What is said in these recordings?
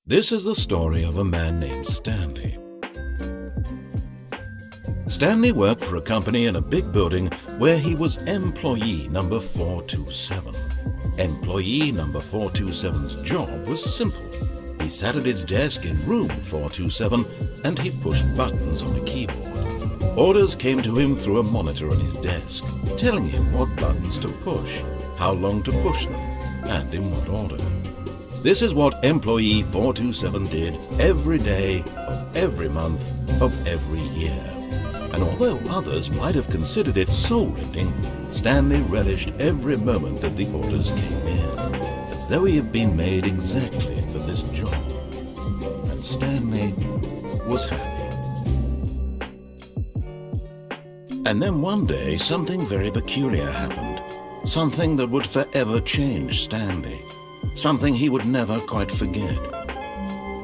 This is the story of a man named Stanley. Stanley worked for a company in a big building where he was employee number 427. Employee number 427's job was simple. He sat at his desk in room 427 and he pushed buttons on a keyboard. Orders came to him through a monitor on his desk, telling him what buttons to push, how long to push them, and in what order. This is what employee 427 did every day of every month of every year. And although others might have considered it soul-rending, Stanley relished every moment that the orders came in, as though he had been made exactly for this job. And Stanley was happy. And then one day, something very peculiar happened. Something that would forever change Stanley. Something he would never quite forget.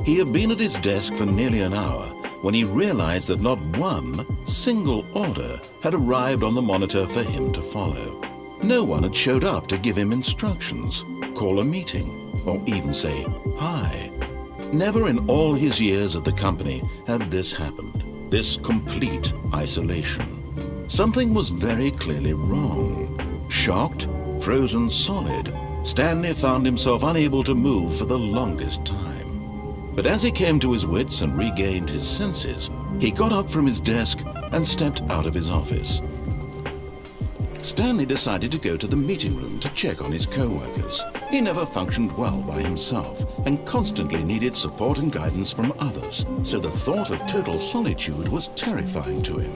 He had been at his desk for nearly an hour when he realized that not one single order had arrived on the monitor for him to follow. No one had showed up to give him instructions, call a meeting, or even say hi. Never in all his years at the company had this happened, this complete isolation. Something was very clearly wrong. Shocked, frozen solid, Stanley found himself unable to move for the longest time. But as he came to his wits and regained his senses, he got up from his desk and stepped out of his office. Stanley decided to go to the meeting room to check on his co-workers. He never functioned well by himself and constantly needed support and guidance from others, so the thought of total solitude was terrifying to him.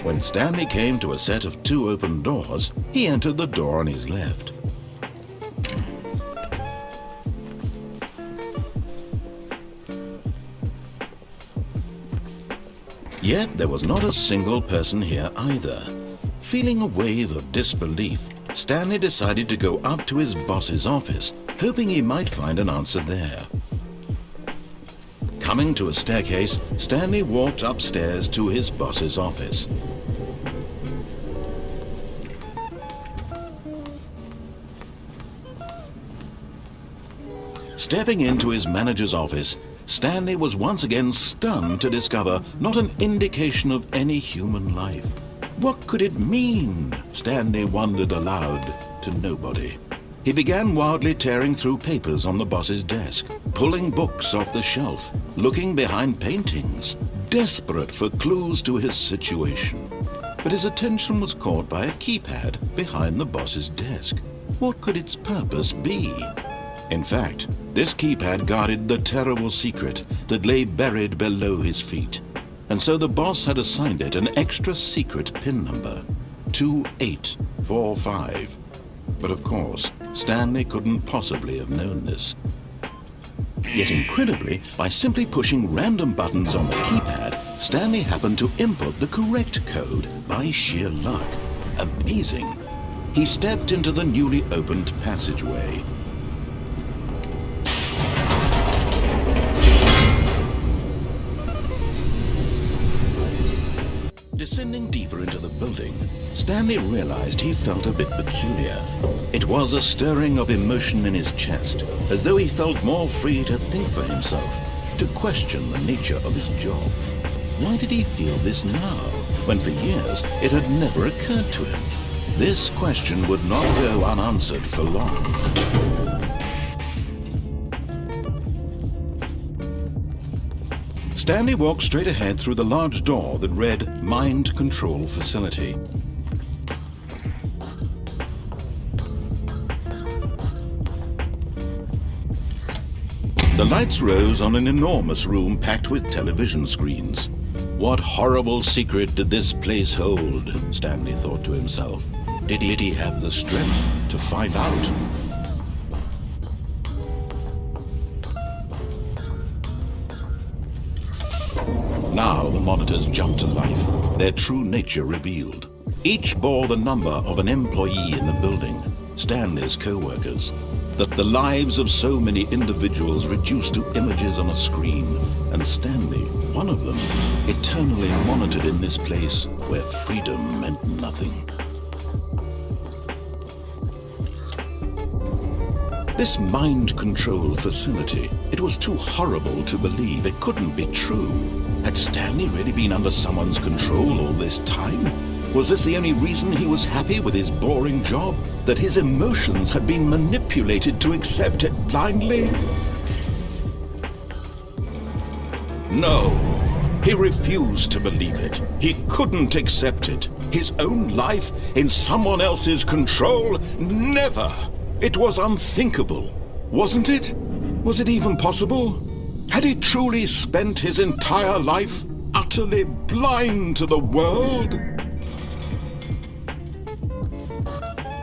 When Stanley came to a set of 2 open doors, he entered the door on his left. Yet there was not a single person here either. Feeling a wave of disbelief, Stanley decided to go up to his boss's office, hoping he might find an answer there. Coming to a staircase, Stanley walked upstairs to his boss's office. Stepping into his manager's office, Stanley was once again stunned to discover not an indication of any human life. What could it mean? Stanley wondered aloud to nobody. He began wildly tearing through papers on the boss's desk, pulling books off the shelf, looking behind paintings, desperate for clues to his situation. But his attention was caught by a keypad behind the boss's desk. What could its purpose be? In fact, this keypad guarded the terrible secret that lay buried below his feet. And so the boss had assigned it an extra secret PIN number, 2845. But of course, Stanley couldn't possibly have known this. Yet incredibly, by simply pushing random buttons on the keypad, Stanley happened to input the correct code by sheer luck. Amazing. He stepped into the newly opened passageway. Descending deeper into the building, Stanley realized he felt a bit peculiar. It was a stirring of emotion in his chest, as though he felt more free to think for himself, to question the nature of his job. Why did he feel this now, when for years it had never occurred to him? This question would not go unanswered for long. Stanley walked straight ahead through the large door that read Mind Control Facility. The lights rose on an enormous room packed with television screens. What horrible secret did this place hold? Stanley thought to himself. Did he have the strength to find out? Now the monitors jumped to life, their true nature revealed. Each bore the number of an employee in the building, Stanley's co-workers. That the lives of so many individuals reduced to images on a screen, and Stanley, one of them, eternally monitored in this place where freedom meant nothing. This mind control facility, it was too horrible to believe. It couldn't be true. Had Stanley really been under someone's control all this time? Was this the only reason he was happy with his boring job? That his emotions had been manipulated to accept it blindly? No, he refused to believe it. He couldn't accept it. His own life in someone else's control? Never! It was unthinkable, wasn't it? Was it even possible? Had he truly spent his entire life utterly blind to the world?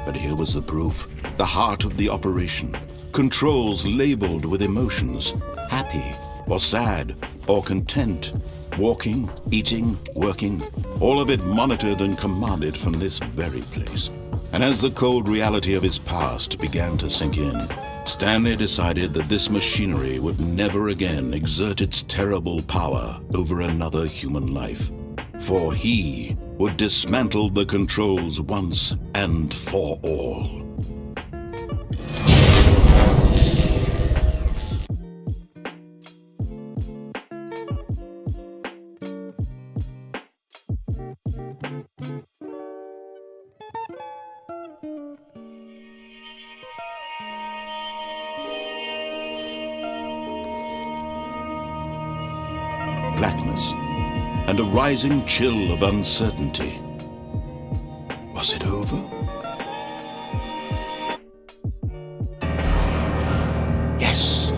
But here was the proof. The heart of the operation. Controls labeled with emotions. Happy or sad or content. Walking, eating, working. All of it monitored and commanded from this very place. And as the cold reality of his past began to sink in, Stanley decided that this machinery would never again exert its terrible power over another human life. For he would dismantle the controls once and for all. Blackness, and a rising chill of uncertainty. Was it over? Yes!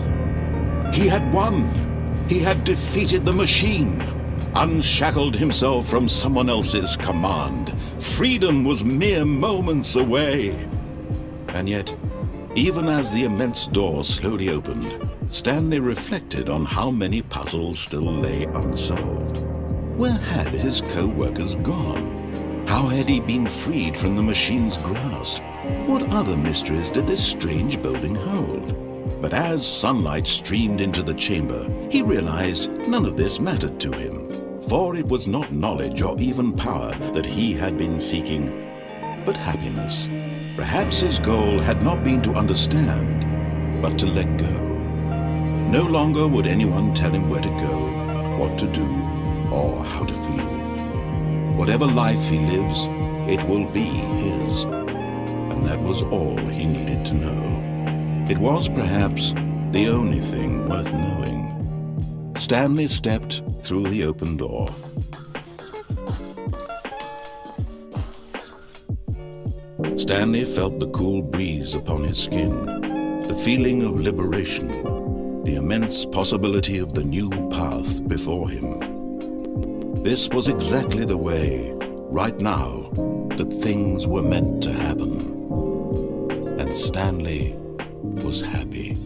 He had won! He had defeated the machine, unshackled himself from someone else's command. Freedom was mere moments away. And yet, even as the immense door slowly opened, Stanley reflected on how many puzzles still lay unsolved. Where had his co-workers gone? How had he been freed from the machine's grasp? What other mysteries did this strange building hold? But as sunlight streamed into the chamber, he realized none of this mattered to him, for it was not knowledge or even power that he had been seeking, but happiness. Perhaps his goal had not been to understand, but to let go. No longer would anyone tell him where to go, what to do, or how to feel. Whatever life he lives, it will be his. And that was all he needed to know. It was perhaps the only thing worth knowing. Stanley stepped through the open door. Stanley felt the cool breeze upon his skin, the feeling of liberation, the immense possibility of the new path before him. This was exactly the way, right now, that things were meant to happen. And Stanley was happy.